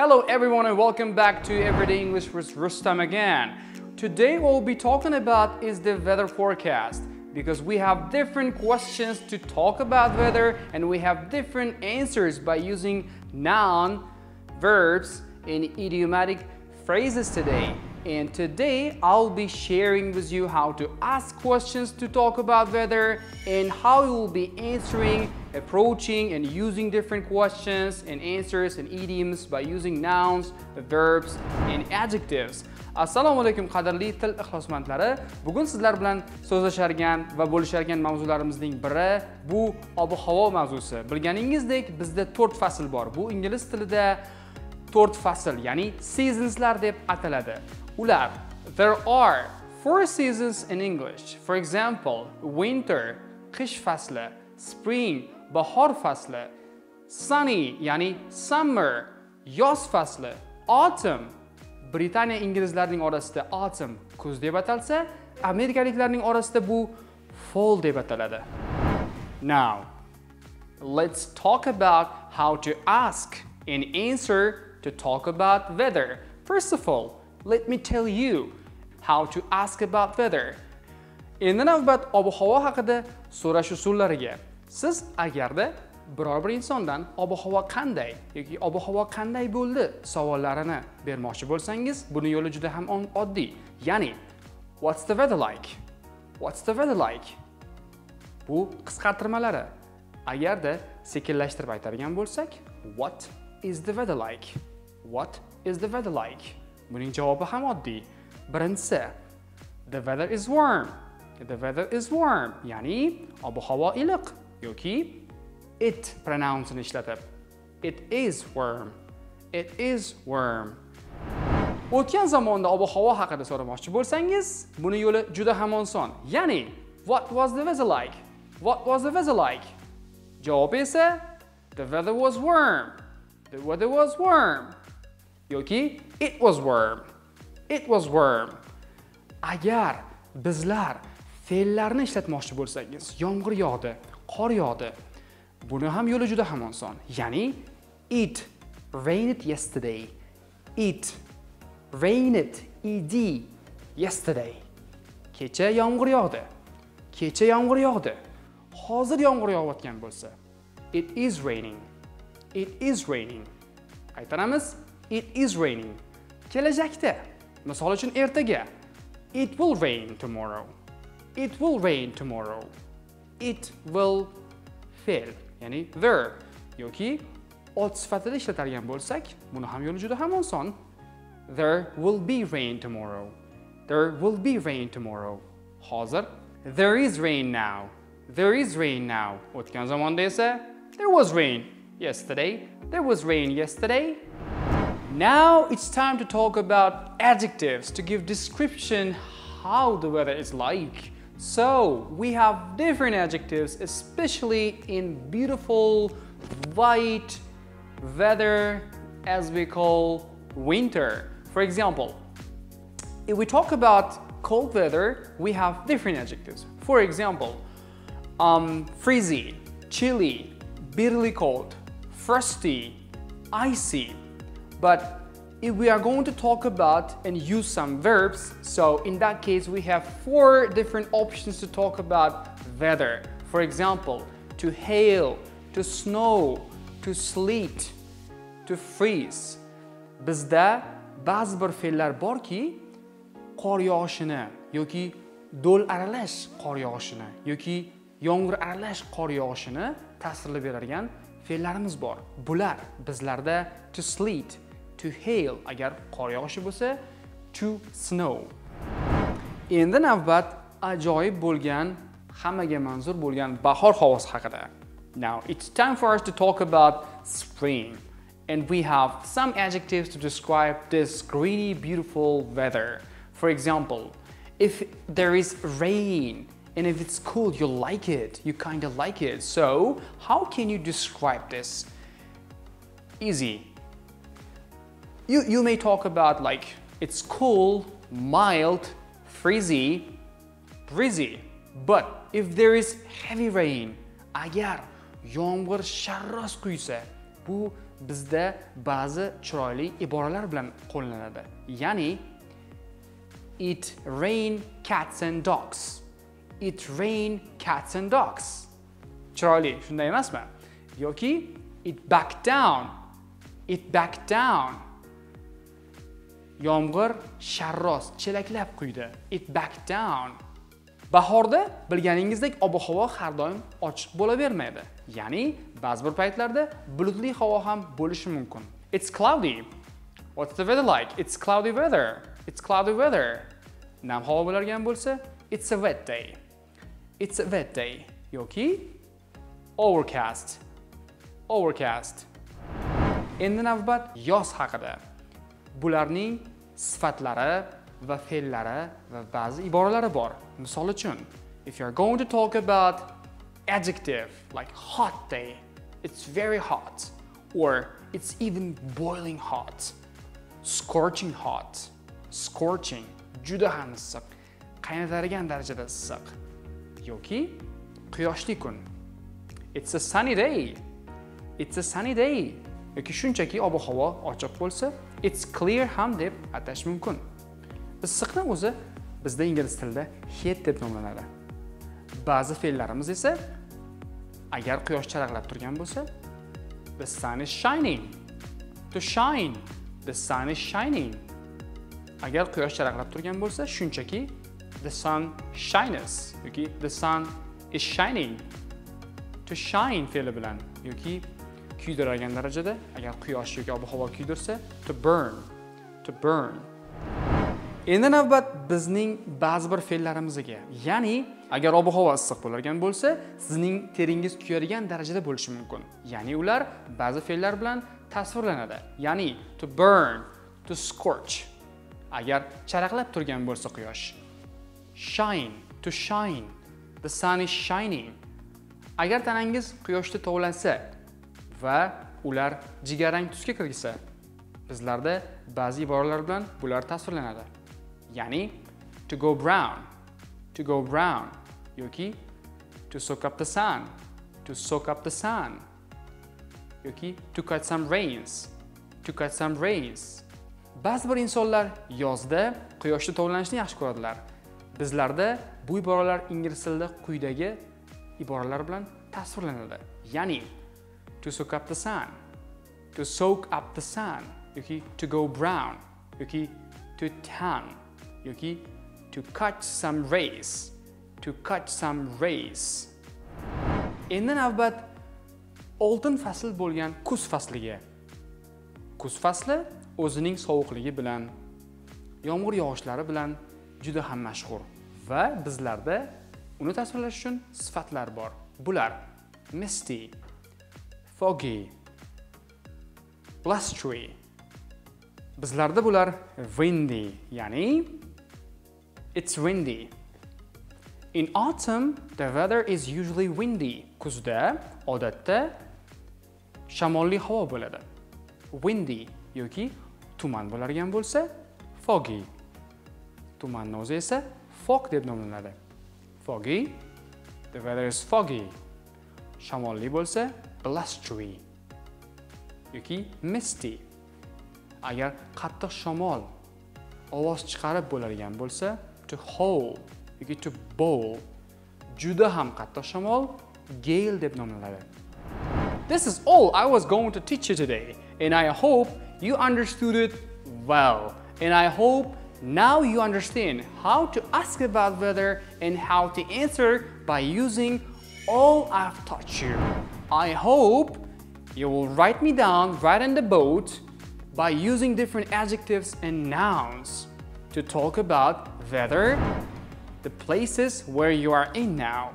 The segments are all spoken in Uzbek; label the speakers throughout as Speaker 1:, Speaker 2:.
Speaker 1: Hello everyone and welcome back to Everyday English with Rustam again. Today what we'll be talking about is the weather forecast, because we have different questions to talk about weather and we have different answers by using noun, verbs and idiomatic phrases today. And today I'll be sharing with you how to ask questions to talk about weather and how you will be answering, approaching and using different questions and answers and idioms by using nouns, verbs and adjectives. Assalomu alaykum qadrli til ixlosmandlari. Bugun sizlar bilan so'zlashargan va bo'lishargan mavzularimizning biri bu ob-havo mavzusi. Bilganingizdek, bizda 4 fasl bor. Bu ingliz tilida 4 fasl, ya'ni seasonslar deb ataladi. Ular, there are 4 seasons in English. For example, winter, qish fasli, spring, bahor fasli, sunny, ya'ni summer, yoz fasli, autumn. Britaniya inglizlarning orasida autumn kuz deb atalsa, amerikaliklarning orasida bu fall deb ataladi. Now, let's talk about how to ask and answer to talk about weather. First of all, let me tell you how to ask about weather. Endi navbat ob-havo haqida so'rash usullariga. Siz agarda biror bir insondan ob-havo qanday yoki ob-havo qanday bo'ldi savollarini bermoqchi bo'lsangiz, buni yo'li juda ham oddiy. Ya'ni, what's the weather like? What's the weather like? Bu qisqartirmalari. Agarda sekinlashtirib aytadigan bo'lsak, what is the weather like? What is the weather like? Buning javobi ham oddiy. Birinchisi, the weather is warm. The weather is warm, ya'ni ob-havo iliq yoki it pronounceini ishlatib. It is warm. It is warm. O'tgan zamonda ob-havo haqida so'ramoqchi bo'lsangiz, buni yo'li juda ham oson. Ya'ni, what was the weather like? What was the weather like? Javob esa, the weather was warm. The weather was warm. Yoki, it was warm. It was warm. Agar bizlar fe'llarni ishlatmoqchi bo'lsangiz, yomg'ir yog'di, qor yog'di. Buni ham yo'li juda ham oson. Ya'ni, it rained yesterday. It rained, ed, yesterday. Kecha yomg'ir yog'di. Kecha yomg'ir yog'di. Hozir yomg'ir yog'ayotgan bo'lsa, it is raining. It is raining. Qaytaramiz. It is raining. Kelajakda, misol uchun ertaga, it will rain tomorrow. It will rain tomorrow. It will fe'l, ya'ni verb yoki ot sifatida ishlatadigan bo'lsak, buni ham yo'li juda ham oson. There will be rain tomorrow. There will be rain tomorrow. Hozir, there is rain now. There is rain now. O'tgan zamonda esa, there was rain yesterday. There was rain yesterday. Now it's time to talk about adjectives to give description how the weather is like. So we have different adjectives, especially in beautiful white weather as we call winter. For example, if we talk about cold weather, we have different adjectives. For example, freezy, chilly, bitterly cold, frosty, icy. But if we are going to talk about and use some verbs, so in that case we have 4 different options to talk about weather. For example, to hail, to snow, to sleet, to freeze. Bizda ba'zi bir fe'llar borki, qor yog'ishini yoki do'l aralash qor yog'ishini yoki yomg'ir aralash qor yog'ishini ta'sirlab beradigan fe'llarimiz bor. Bular bizlarda to sleet, to hail agar qor yog'ishi bo'lsa, to snow. Endi navbat ajoyib bo'lgan, hammaga manzur bo'lgan bahor havosi haqida. Now it's time for us to talk about spring, and we have some adjectives to describe this greeny beautiful weather. For example, if there is rain and if it's cool, you like it, you kind of like it. So how can you describe this? Easy. You may talk about like it's cool, mild, breezy. But if there is heavy rain, agar yomg'ir sharros quysa, bu bizda ba'zi chiroyli iboralar bilan qo'llanadi. Ya'ni it rain cats and dogs. It rain cats and dogs. Chiroyli, shunday emasmi? Yoki it backed down. It backed down. Yomg'ir sharros chelaklab quydi. It backed down. Bahorda bilganingizdek ob-havo har doim ochiq bo'lavermaydi. Ya'ni ba'zi bir paytlarda bulutli havo ham bo'lishi mumkin. It's cloudy. What's the weather like? It's cloudy weather. It's cloudy weather. Nam havo bo'largan bo'lsa, it's a wet day. It's a wet day. Yoki overcast. Overcast. Endi navbat yoz haqida. Bularning sifatlari va fe'llari va ba'zi iboralari bor. Misol uchun, if you're going to talk about adjective like hot day, it's very hot, or it's even boiling hot, scorching hot, scorching, juda ham issiq, qaynatadigan darajada issiq, yoki quyoshli kun, it's a sunny day, it's a sunny day, yoki shunchaki ob-havo ochiq bo'lsa, it's clear ham deb atash mumkin. Issiqni o'zi bizda ingliz tilida heat deb nomlanadi. Ba'zi fe'llarimiz esa agar quyosh charaqlab turgan bo'lsa, the sun is shining. To shine, the sun is shining. Agar quyosh charaqlab turgan bo'lsa, shunchaki the sun shines yoki the sun is shining. To shine fe'li bilan yoki kuydiradigan darajada, agar quyosh yoki ob-havo kuydirsa, to burn. To burn. Endi navbat bizning ba'zi bir fe'llarimizga. Ya'ni, agar ob-havo issiq bo'largan bo'lsa, sizning teringiz kuyadigan darajada bo'lishi mumkin. Ya'ni ular ba'zi fe'llar bilan tasvirlanadi. Ya'ni to burn, to scorch. Agar charaqlab turgan bo'lsa quyosh. Shine, to shine. The sun is shining. Agar tanangiz quyoshda tovlansa va ular jigarrang tusga kirgisa, bizlarda ba'zi iboralar bilan bular tasvirlanadi. Ya'ni to go brown, to go brown, yoki to soak up the sun, to soak up the sun, yoki to cut some rains, to cut some rains. Ba'zi bir insonlar yozda quyoshda tovlanishni yaxshi ko'radilar. Bizlarda bu iboralar ingliz tilida quyidagi iboralar bilan tasvirlanadi. Ya'ni to soak up the sun, to soak up the sun, yoki to go brown, yoki to tan, yoki to cut some rays, to cut some rays. Endi navbat oltin fasl bo'lgan kuz fasliga. Kuz fasli o'zining sovuqligi bilan, yomg'ir yog'ishlari bilan juda ham mashhur va bizlarda uni tasvirlash uchun sifatlar bor. Bular misty, foggy, blustery. Bizlarda bular windy, ya'ni it's windy. In autumn, the weather is usually windy. Kuzda odatda shamolli havo bo'ladi. Windy yoki tuman bo'largan bo'lsa, foggy. Tumanning o'zi esa fog deb nomlanadi. Foggy, the weather is foggy. Shamolli bo'lsa, blustery yoki misty. Agar qattiq shamol ovoz chiqarib bo'ladigan bo'lsa, to howl yoki to bowl. Juda ham qattiq shamol gale deb nomlanadi. This is all I was going to teach you today, and I hope you understood it well. And I hope now you understand how to ask about weather and how to answer by using all I've taught you. I hope you will write me down right in the boat by using different adjectives and nouns to talk about weather, the places where you are in now.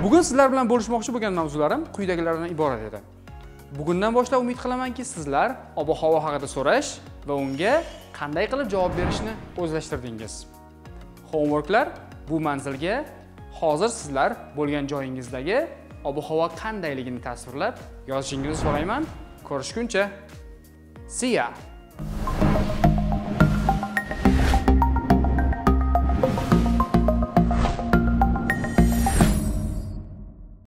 Speaker 1: Bugun sizlar bilan bo'lishmoqchi bo'lgan mavzularim quyidagilardan iborat edi. Bugundan boshlab umid qilamanki, sizlar ob-havo haqida so'rash va unga qanday qilib javob berishni o'zlashtirdingiz. Homeworklar bu manzilga hozir sizlar bo'lgan joyingizdagi ob-havo qandayligini tasvirlab yozishingizni so'rayman. Ko'rishguncha. See ya!